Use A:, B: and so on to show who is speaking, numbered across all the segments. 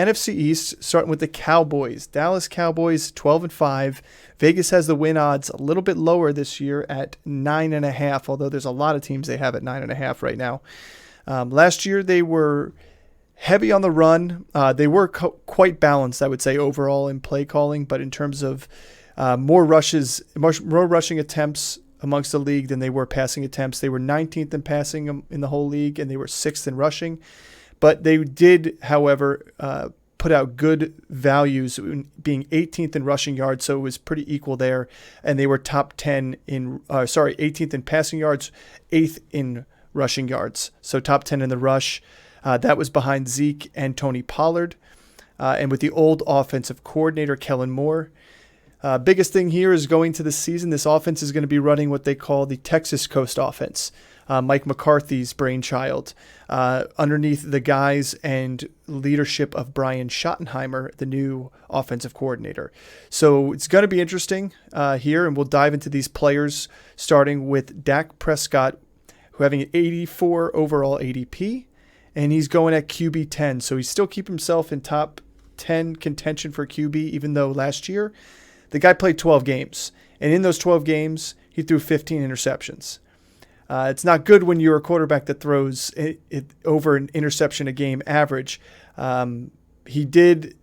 A: NFC East, starting with the Cowboys. Dallas Cowboys, 12-5. Vegas has the win odds a little bit lower this year at 9.5, although there's a lot of teams they have at 9.5 right now. Last year, they were heavy on the run. They were quite balanced, I would say, overall in play calling, but in terms of more rushing attempts amongst the league than they were passing attempts. They were 19th in passing in the whole league, and they were 6th in rushing. But they did, however, put out good values, being 18th in rushing yards, so it was pretty equal there. And they were top 10 18th in passing yards, 8th in rushing yards, so top 10 in the rush. That was behind Zeke and Tony Pollard, and with the old offensive coordinator, Kellen Moore. Biggest thing here is going to the season, this offense is going to be running what they call the Texas Coast offense. Mike McCarthy's brainchild, underneath the guise and leadership of Brian Schottenheimer, the new offensive coordinator. So it's going to be interesting here, and we'll dive into these players, starting with Dak Prescott, who having an 84 overall ADP, and he's going at QB 10. So he's still keeping himself in top 10 contention for QB, even though last year the guy played 12 games, and in those 12 games, he threw 15 interceptions. It's not good when you're a quarterback that throws it over an interception a game average. He did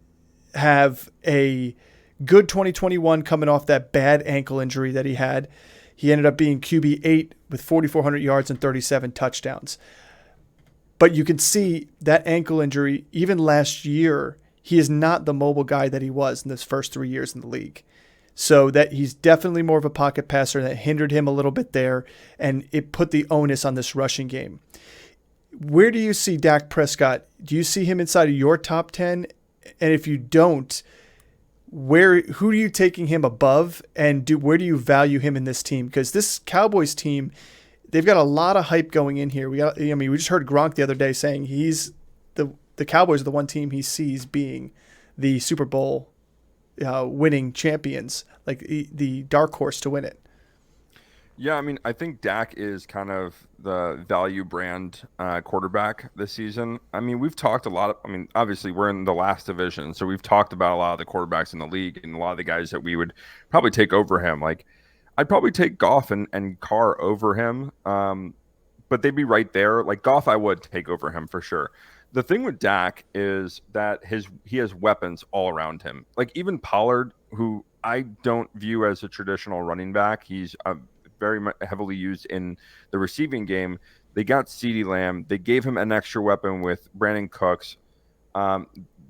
A: have a good 2021 coming off that bad ankle injury that he had. He ended up being QB 8 with 4,400 yards and 37 touchdowns. But you can see that ankle injury, even last year, he is not the mobile guy that he was in those first 3 years in the league. So that he's definitely more of a pocket passer. That hindered him a little bit there, and it put the onus on this rushing game. Where do you see Dak Prescott? Do you see him inside of your top 10? And if you don't, who are you taking him above, and where do you value him in this team? Because this Cowboys team, they've got a lot of hype going in here. We just heard Gronk the other day saying the Cowboys are the one team he sees being the Super Bowl winning champions, like the dark horse to win it.
B: Yeah, I mean, I think Dak is kind of the value brand quarterback this season. I mean, we've talked a lot obviously we're in the last division, so we've talked about a lot of the quarterbacks in the league and a lot of the guys that we would probably take over him. Like, I'd probably take Goff and Carr over him, but they'd be right there. Like, Goff I would take over him for sure. The thing with Dak is that he has weapons all around him. Like, even Pollard, who I don't view as a traditional running back, he's very heavily used in the receiving game. They got CeeDee Lamb. They gave him an extra weapon with Brandin Cooks.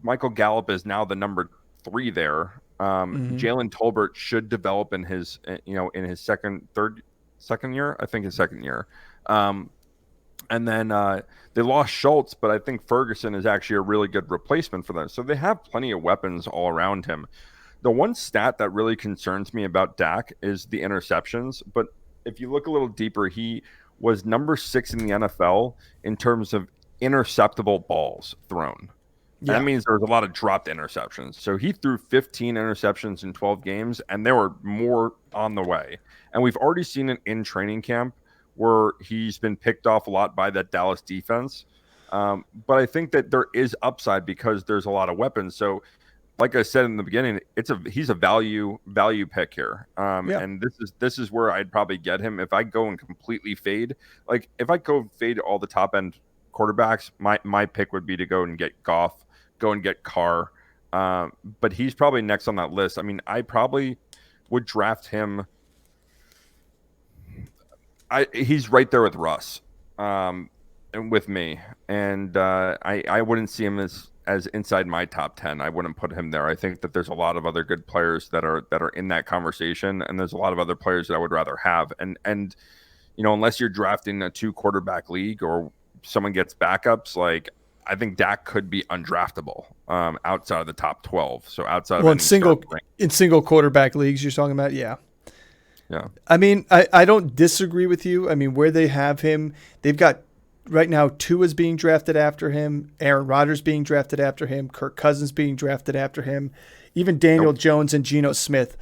B: Michael Gallup is now the number 3 there. Jalen Tolbert should develop in his second year. I think his second year. And then they lost Schultz, but I think Ferguson is actually a really good replacement for them. So they have plenty of weapons all around him. The one stat that really concerns me about Dak is the interceptions. But if you look a little deeper, he was number 6 in the NFL in terms of interceptable balls thrown. Yeah. That means there's a lot of dropped interceptions. So he threw 15 interceptions in 12 games, and there were more on the way. And we've already seen it in training camp where he's been picked off a lot by that Dallas defense. But I think that there is upside because there's a lot of weapons. So like I said in the beginning, he's a value pick here. And this is where I'd probably get him if I go and completely fade. Like, if I go fade all the top end quarterbacks, my pick would be to go and get Goff, go and get Carr. But he's probably next on that list. I mean, I probably would draft him. He's right there with Russ, and with me, and I wouldn't see him as inside my top 10. I wouldn't put him there. I think that there's a lot of other good players that are in that conversation, and there's a lot of other players that I would rather have. And unless you're drafting a 2 quarterback league or someone gets backups, like, I think Dak could be undraftable outside of the top 12. So outside of
A: in single quarterback leagues you're talking about, yeah.
B: Yeah.
A: I mean, I don't disagree with you. I mean, where they have him, they've got right now Tua's being drafted after him, Aaron Rodgers being drafted after him, Kirk Cousins being drafted after him, even Daniel Jones and Geno Smith.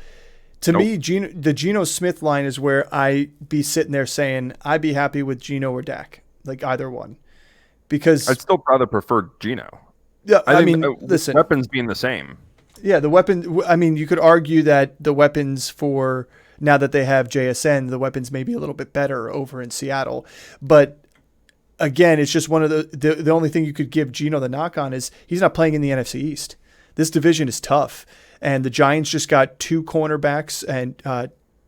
A: To me, the Geno Smith line is where I be sitting there saying I'd be happy with Geno or Dak, like either one. Because
B: I'd still rather prefer Geno.
A: Yeah,
B: I
A: I
B: think
A: mean, listen.
B: weapons being the same.
A: Yeah, the weapon. I mean, you could argue that the weapons for now that they have JSN, the weapons may be a little bit better over in Seattle. But again, it's just one of the only thing you could give Geno the knock on is he's not playing in the NFC East. This division is tough, and the Giants just got 2 cornerbacks, and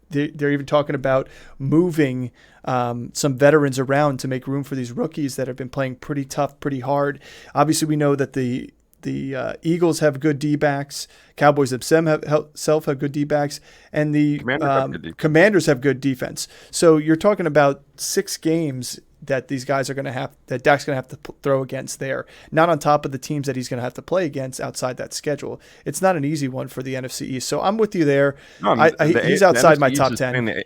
A: they're even talking about moving some veterans around to make room for these rookies that have been playing pretty tough, pretty hard. Obviously, we know that the Eagles have good D-backs, Cowboys themselves have good D-backs, and the Commanders have good defense. So you're talking about 6 games that these guys are going to have, that Dak's going to have to throw against there, not on top of the teams that he's going to have to play against outside that schedule. It's not an easy one for the NFC East. So I'm with you there.
B: No, I mean,
A: he's outside my top 10.
B: The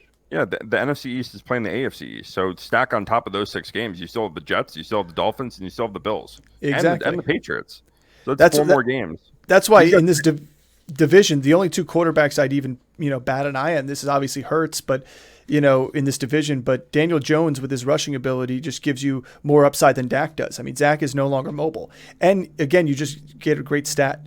B: NFC East is playing the AFC East. So stack on top of those 6 games, you still have the Jets, you still have the Dolphins, and you still have the Bills.
A: Exactly.
B: And the Patriots. So that's 4 more games.
A: That's why in this division, the only 2 quarterbacks I'd even, bat an eye on, this is obviously Hurts, but in this division, but Daniel Jones with his rushing ability just gives you more upside than Dak does. I mean, Zach is no longer mobile. And again, you just get a great stat.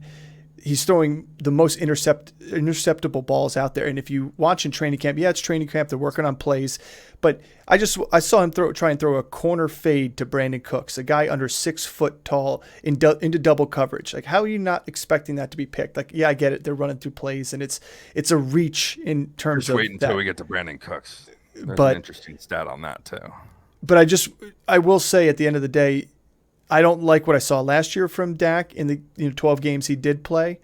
A: He's throwing the most interceptable balls out there. And if you watch in training camp, it's training camp, they're working on plays. But I saw him try and throw a corner fade to Brandin Cooks, a guy under 6 foot tall into double coverage. Like, how are you not expecting that to be picked? Like, yeah, I get it. They're running through plays, and it's a reach in terms of
B: wait until we get to Brandin Cooks. There's an interesting stat on that too.
A: But I will say at the end of the day, I don't like what I saw last year from Dak in the 12 games he did play.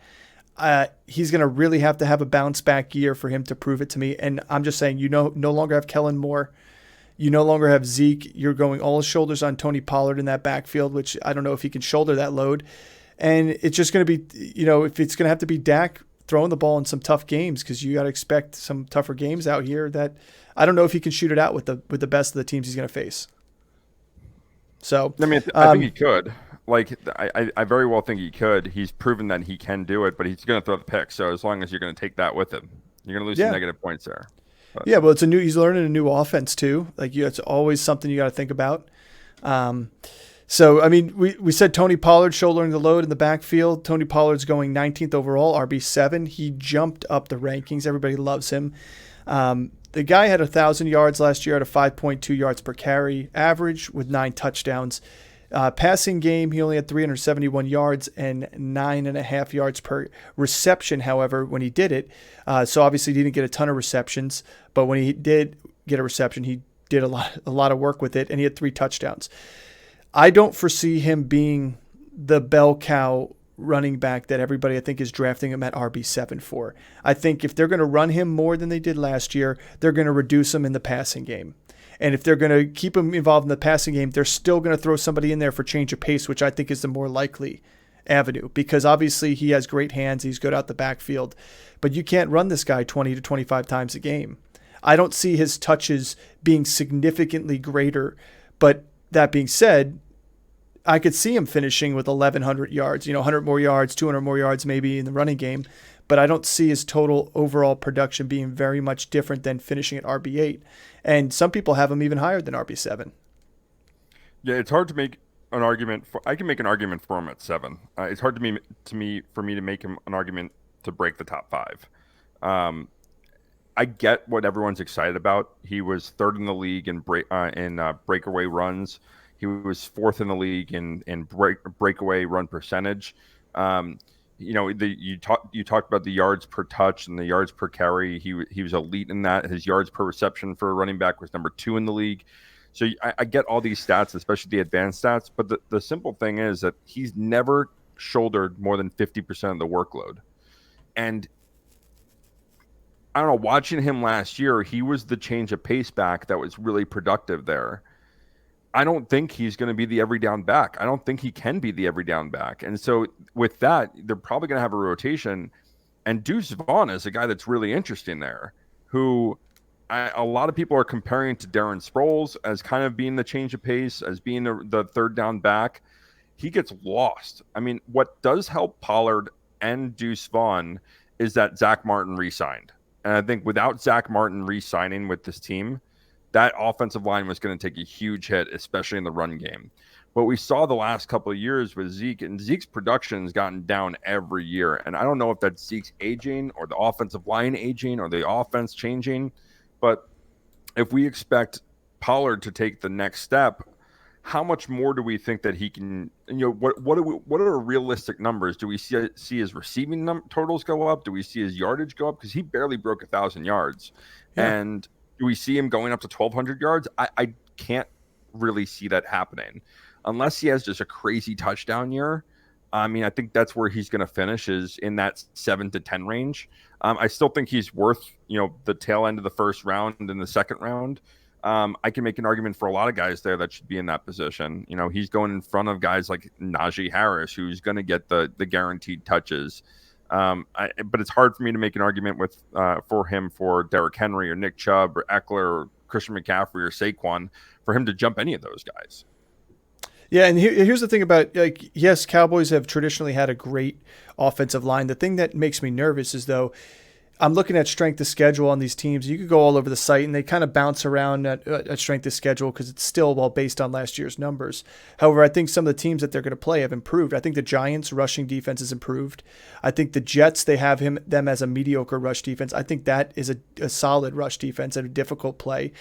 A: He's going to really have to have a bounce back year for him to prove it to me. And I'm just saying, no longer have Kellen Moore. You no longer have Zeke. You're going all shoulders on Tony Pollard in that backfield, which I don't know if he can shoulder that load. And it's just going to be, if it's going to have to be Dak throwing the ball in some tough games, because you got to expect some tougher games out here that I don't know if he can shoot it out with the best of the teams he's going to face. So
B: I mean, I think he could. Like, I very well think he could. He's proven that he can do it, but he's going to throw the pick. So as long as you're going to take that with him, you're going to lose some negative points there. But.
A: Yeah, well, he's learning a new offense too. Like, it's always something you got to think about. So I mean, we said Tony Pollard shouldering the load in the backfield. Tony Pollard's going 19th overall, RB7. He jumped up the rankings. Everybody loves him. The guy had 1,000 yards last year at a 5.2 yards per carry average with 9 touchdowns. Passing game, he only had 371 yards and 9.5 yards per reception, however, when he did it. So obviously he didn't get a ton of receptions, but when he did get a reception, he did a lot of work with it, and he had 3 touchdowns. I don't foresee him being the bell cow running back that everybody I think is drafting him at RB7 for. I think if they're going to run him more than they did last year, they're going to reduce him in the passing game. And if they're going to keep him involved in the passing game, they're still going to throw somebody in there for change of pace, which I think is the more likely avenue, because obviously he has great hands. He's good out the backfield, but you can't run this guy 20 to 25 times a game. I don't see his touches being significantly greater, but that being said, I could see him finishing with 1,100 yards, 100 more yards, 200 more yards maybe in the running game, but I don't see his total overall production being very much different than finishing at RB8. And some people have him even higher than RB7.
B: Yeah, it's hard to make an argument for. I can make an argument for him at 7. It's hard for me to make him an argument to break the top 5. I get what everyone's excited about. He was 3rd in the league in breakaway runs. He was 4th in the league in breakaway run percentage. You talked about the yards per touch and the yards per carry. He was elite in that. His yards per reception for a running back was number 2 in the league. So I get all these stats, especially the advanced stats. But the simple thing is that he's never shouldered more than 50% of the workload. And I don't know, watching him last year, he was the change of pace back that was really productive there. I don't think he's going to be the every down back. I don't think he can be the every down back. And so with that, they're probably going to have a rotation. And Deuce Vaughn is a guy that's really interesting there, who a lot of people are comparing to Darren Sproles as kind of being the change of pace, as being the third down back. He gets lost. I mean, what does help Pollard and Deuce Vaughn is that Zach Martin re-signed. And I think without Zach Martin re-signing with this team, that offensive line was going to take a huge hit, especially in the run game. But we saw the last couple of years with Zeke, and Zeke's production has gotten down every year. And I don't know if that's Zeke's aging or the offensive line aging or the offense changing. But if we expect Pollard to take the next step, how much more do we think that he can? What are realistic numbers? Do we see his receiving totals go up? Do we see his yardage go up? Because he barely broke 1,000 yards,
A: Yeah.
B: and do we see him going up to 1,200 yards? I can't really see that happening unless he has just a crazy touchdown year. I mean, I think that's where he's going to finish, is in that 7 to 10 range. I still think he's worth, the tail end of the first round and the second round. I can make an argument for a lot of guys there that should be in that position. He's going in front of guys like Najee Harris, who's going to get the guaranteed touches. But it's hard for me to make an argument for him for Derrick Henry or Nick Chubb or Eckler or Christian McCaffrey or Saquon, for him to jump any of those guys.
A: Yeah, and here's the thing about, yes, Cowboys have traditionally had a great offensive line. The thing that makes me nervous is, though, I'm looking at strength of schedule on these teams. You could go all over the site, and they kind of bounce around at strength of schedule because it's still well based on last year's numbers. However, I think some of the teams that they're going to play have improved. I think the Giants' rushing defense has improved. I think the Jets, they have them as a mediocre rush defense. I think that is a solid rush defense and a difficult play.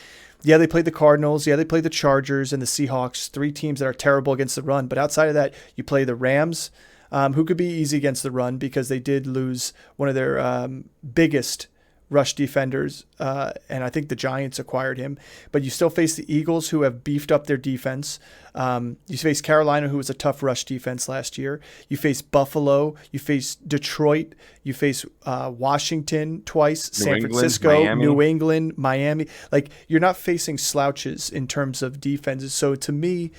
A: Yeah, they played the Cardinals. Yeah, they played the Chargers and the Seahawks, 3 teams that are terrible against the run. But outside of that, you play the Rams, who could be easy against the run because they did lose one of their biggest rush defenders, and I think the Giants acquired him. But you still face the Eagles, who have beefed up their defense. You face Carolina, who was a tough rush defense last year. You face Buffalo. You face Detroit. You face Washington twice, San Francisco, New England, Miami. Like, you're not facing slouches in terms of defenses. So to me,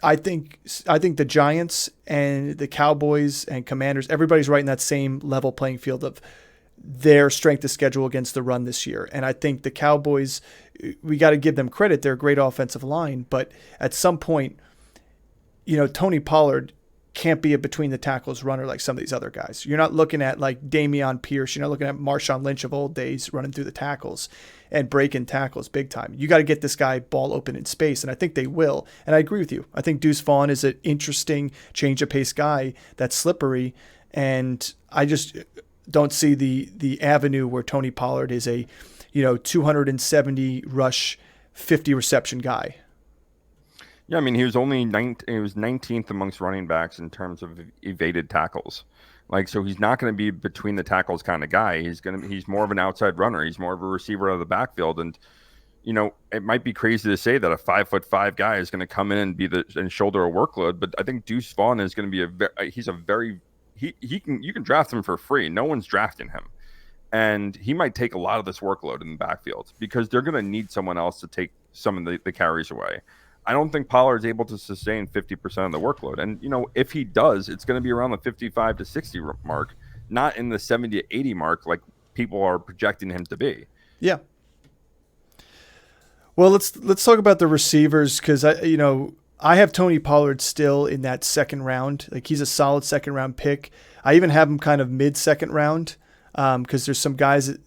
A: I think the Giants and the Cowboys and Commanders, everybody's right in that same level playing field of their strength of schedule against the run this year. And I think the Cowboys, we got to give them credit. They're a great offensive line, but at some point, Tony Pollard can't be a between the tackles runner like some of these other guys. You're not looking at like Dameon Pierce. You're not looking at Marshawn Lynch of old days running through the tackles and breaking tackles big time. You got to get this guy ball open in space, and I think they will. And I agree with you. I think Deuce Vaughn is an interesting change of pace guy that's slippery, and I just don't see the avenue where Tony Pollard is a 270 rush, 50 reception guy.
B: Yeah, I mean, he was 19th amongst running backs in terms of evaded tackles. So he's not going to be between the tackles kind of guy. He's more of an outside runner. He's more of a receiver out of the backfield. And, it might be crazy to say that a 5'5" guy is going to come in and shoulder a workload, but I think Deuce Vaughn is going to be you can draft him for free. No one's drafting him. And he might take a lot of this workload in the backfield because they're going to need someone else to take some of the carries away. I don't think Pollard's able to sustain 50% of the workload. And, if he does, it's going to be around the 55 to 60 mark, not in the 70 to 80 mark like people are projecting him to be.
A: Yeah. Well, let's talk about the receivers, because I have Tony Pollard still in that second round. Like, he's a solid second round pick. I even have him kind of mid-second round because there's some guys that,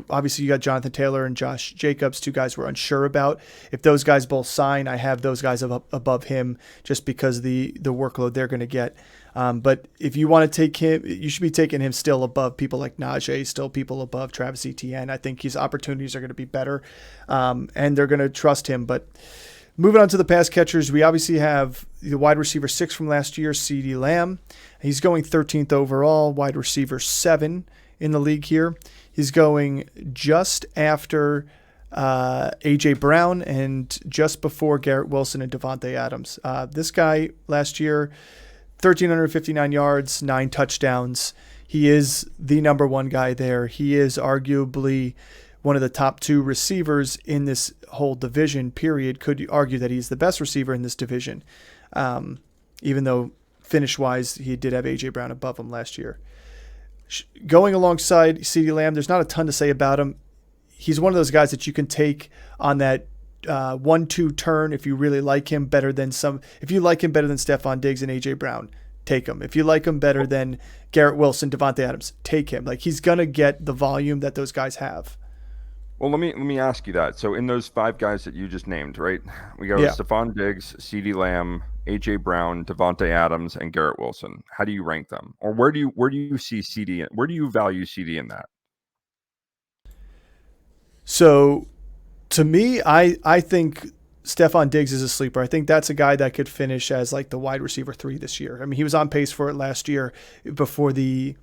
A: obviously you got Jonathan Taylor and Josh Jacobs, 2 guys we're unsure about. If those guys both sign, I have those guys above him just because the workload they're going to get. But if you want to take him, you should be taking him still above people like Najee, still people above Travis Etienne. I think his opportunities are going to be better, and they're going to trust him. But moving on to the pass catchers, we obviously have the wide receiver 6 from last year, CeeDee Lamb. He's going 13th overall, wide receiver 7 in the league here. He's going just after A.J. Brown and just before Garrett Wilson and Devontae Adams. This guy last year, 1,359 yards, 9 touchdowns. He is the number 1 guy there. He is arguably one of the top 2 receivers in this whole division, period. Could argue that he's the best receiver in this division, even though finish-wise he did have A.J. Brown above him last year. Going alongside CeeDee Lamb, there's not a ton to say about him. He's one of those guys that you can take on that 1-2 turn if you really like him better than if you like him better than Stephon Diggs and A.J. Brown, take him. If you like him better than Garrett Wilson, Devontae Adams, take him. Like, he's going to get the volume that those guys have.
B: Well, let me ask you that. So in those 5 guys that you just named, right? We got Stephon Diggs, CeeDee Lamb, AJ Brown, Devontae Adams, and Garrett Wilson. How do you rank them? Or where do you see CD in, where do you value CD in that?
A: So to me, I think Stephon Diggs is a sleeper. I think that's a guy that could finish as like the wide receiver 3 this year. I mean, he was on pace for it last year before the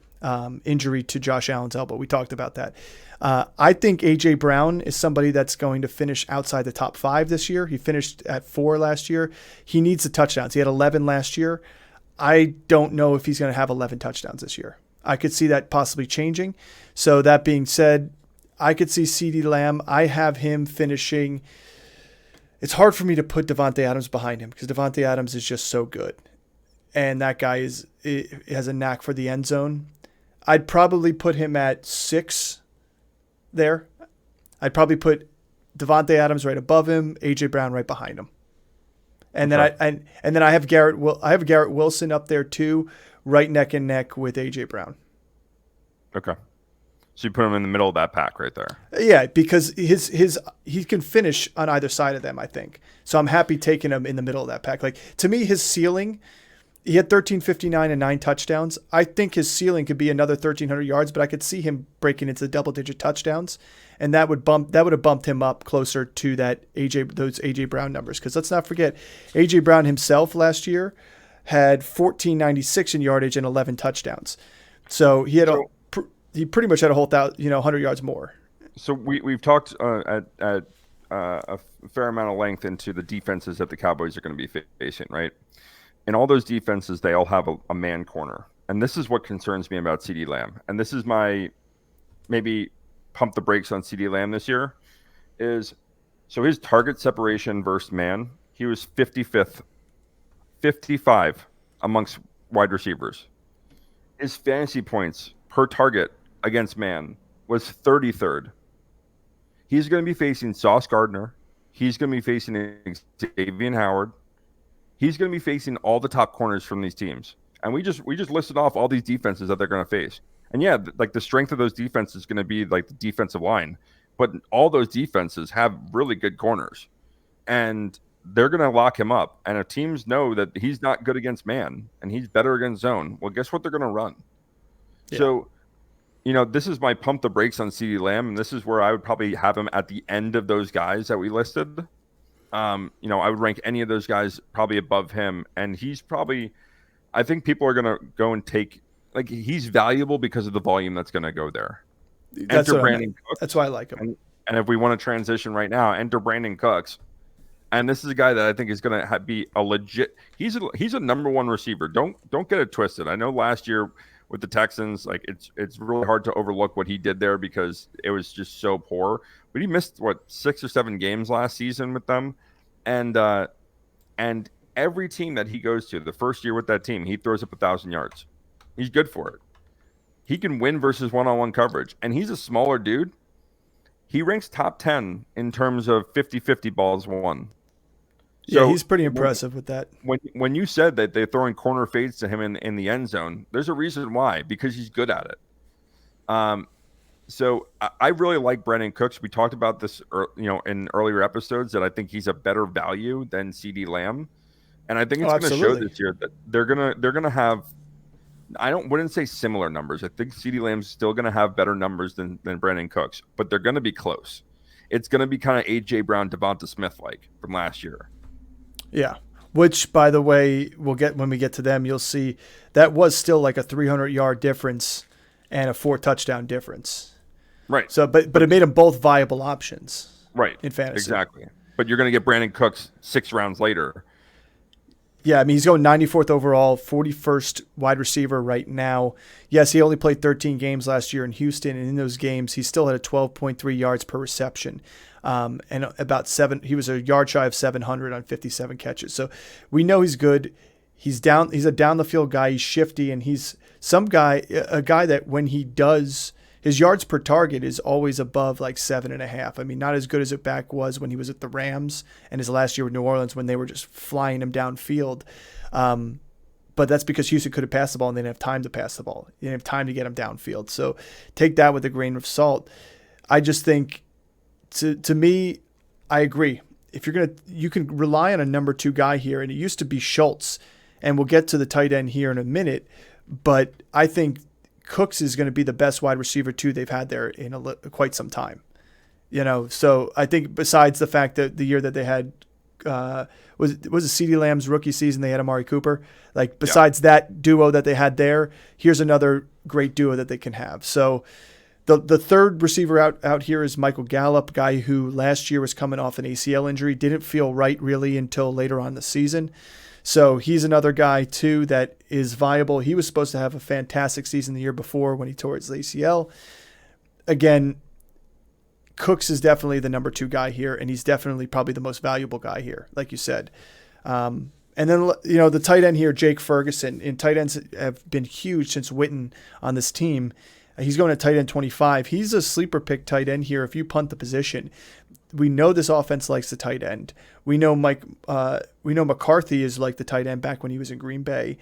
A: injury to Josh Allen's elbow. We talked about that. I think AJ Brown is somebody that's going to finish outside the top 5 this year. He finished at 4 last year. He needs the touchdowns. He had 11 last year. I don't know if he's going to have 11 touchdowns this year. I could see that possibly changing. So that being said, I could see CeeDee Lamb. I have him finishing. It's hard for me to put Devontae Adams behind him because Devontae Adams is just so good. And that guy has a knack for the end zone. I'd probably put him at 6 there. I'd probably put Devontae Adams right above him, AJ Brown right behind him. And
B: Okay.
A: then I have Garrett Wilson up there too, right neck and neck with AJ Brown.
B: Okay. So you put him in the middle of that pack right there.
A: Yeah, because he can finish on either side of them, I think. So I'm happy taking him in the middle of that pack. Like to me, his ceiling, he had 1359 and 9 touchdowns. I think his ceiling could be another 1,300 yards, but I could see him breaking into double-digit touchdowns, and that would have bumped him up closer to those AJ Brown numbers. Because let's not forget, AJ Brown himself last year had 1496 in yardage and 11 touchdowns. So he pretty much had a whole 100 yards more.
B: So we've talked at a fair amount of length into the defenses that the Cowboys are going to be facing, right? In all those defenses, they all have a man corner. And this is what concerns me about CeeDee Lamb. And this is my maybe pump the brakes on CeeDee Lamb this year is so his target separation versus man, he was 55 amongst wide receivers. His fantasy points per target against man was 33rd. He's going to be facing Sauce Gardner. He's going to be facing Xavier Howard. He's going to be facing all the top corners from these teams. And we just listed off all these defenses that they're going to face. And yeah, like the strength of those defenses is going to be like the defensive line. But all those defenses have really good corners. And they're going to lock him up. And if teams know that he's not good against man and he's better against zone, well, guess what they're going to run? Yeah. So, this is my pump the brakes on CeeDee Lamb. And this is where I would probably have him at the end of those guys that we listed. I would rank any of those guys probably above him. And he's probably, I think people are going to go and take, like, he's valuable because of the volume that's going to go there.
A: Enter Brandin Cooks. That's why I like him.
B: And if we want to transition right now, enter Brandin Cooks. And this is a guy that I think is going to be a legit, he's a number 1 receiver. Don't get it twisted. I know last year with the Texans, like it's really hard to overlook what he did there because it was just so poor. But he missed 6 or 7 games last season with them, and every team that he goes to, the first year with that team, he throws up 1,000 yards. He's good for it. He can win versus one-on-one coverage, and he's a smaller dude. He ranks top 10 in terms of 50-50 balls won.
A: So he's pretty impressive with that.
B: When you said that they're throwing corner fades to him in the end zone, there's a reason why, because he's good at it. So I really like Brandin Cooks. We talked about this, in earlier episodes that I think he's a better value than CeeDee Lamb, and I think it's going to show this year that they're gonna have. Wouldn't say similar numbers. I think CeeDee Lamb's still going to have better numbers than Brandin Cooks, but they're going to be close. It's going to be kind of AJ Brown, Devonta Smith like from last year.
A: Yeah. Which, by the way, we'll get when we get to them. You'll see that was still like a 300-yard difference and a 4-touchdown difference.
B: Right.
A: So, but it made them both viable options.
B: Right.
A: In fantasy.
B: Exactly. But you're going to get Brandin Cooks 6 rounds later.
A: Yeah, I mean, he's going 94th overall, 41st wide receiver right now. Yes, he only played 13 games last year in Houston, and in those games, he still had a 12.3 yards per reception, and about 7. He was a yard shy of 700 on 57 catches. So we know he's good. He's a down the field guy. He's shifty, and he's a guy that when he does. His yards per target is always above like 7.5. I mean, not as good as it back was when he was at the Rams and his last year with New Orleans when they were just flying him downfield. But that's because Houston could have passed the ball and they didn't have time to pass the ball. They didn't have time to get him downfield. So take that with a grain of salt. I just think, to me, I agree. if you're going to, you can rely on a number 2 guy here, and it used to be Schultz, and we'll get to the tight end here in a minute, but I think Cooks is going to be the best wide receiver 2 they've had there in quite some time. So I think besides the fact that the year that they had, was it CeeDee Lamb's rookie season, they had Amari Cooper. Like, besides that duo that they had there, here's another great duo that they can have. So the third receiver out here is Michael Gallup, guy who last year was coming off an ACL injury, didn't feel right really until later on in the season. So he's another guy too that is viable. He was supposed to have a fantastic season the year before when he tore his ACL. Again, Cooks is definitely the number 2 guy here, and he's definitely probably the most valuable guy here, like you said. And then, the tight end here, Jake Ferguson, and tight ends have been huge since Witten on this team. He's going to tight end 25. He's a sleeper pick tight end here if you punt the position. We know this offense likes the tight end. We know McCarthy is like the tight end back when he was in Green Bay.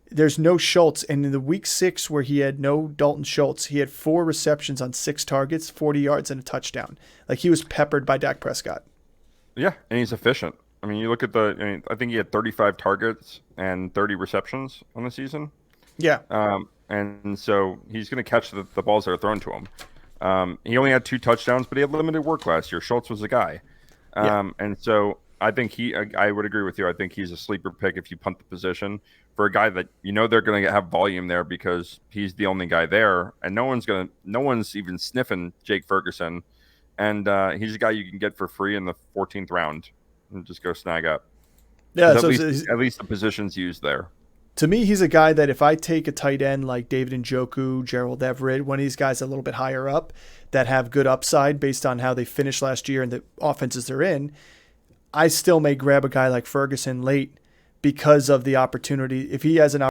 A: There's no Schultz, and in the week 6 where he had no Dalton Schultz, he had 4 receptions on 6 targets, 40 yards, and a touchdown. Like, he was peppered by Dak Prescott.
B: Yeah, and he's efficient. I mean, you look at I think he had 35 targets and 30 receptions on the season.
A: Yeah.
B: And so he's going to catch the balls that are thrown to him. He only had 2 touchdowns, but he had limited work last year. Schultz was the guy. And so I think I would agree with you. I think he's a sleeper pick if you punt the position for a guy that they're going to have volume there because he's the only guy there, and no one's even sniffing Jake Ferguson, and he's a guy you can get for free in the 14th round and just go snag up.
A: Yeah,
B: so at least the position's used there.
A: To me, he's a guy that if I take a tight end like David Njoku, Gerald Everett, one of these guys a little bit higher up that have good upside based on how they finished last year and the offenses they're in, I still may grab a guy like Ferguson late because of the opportunity. If he has an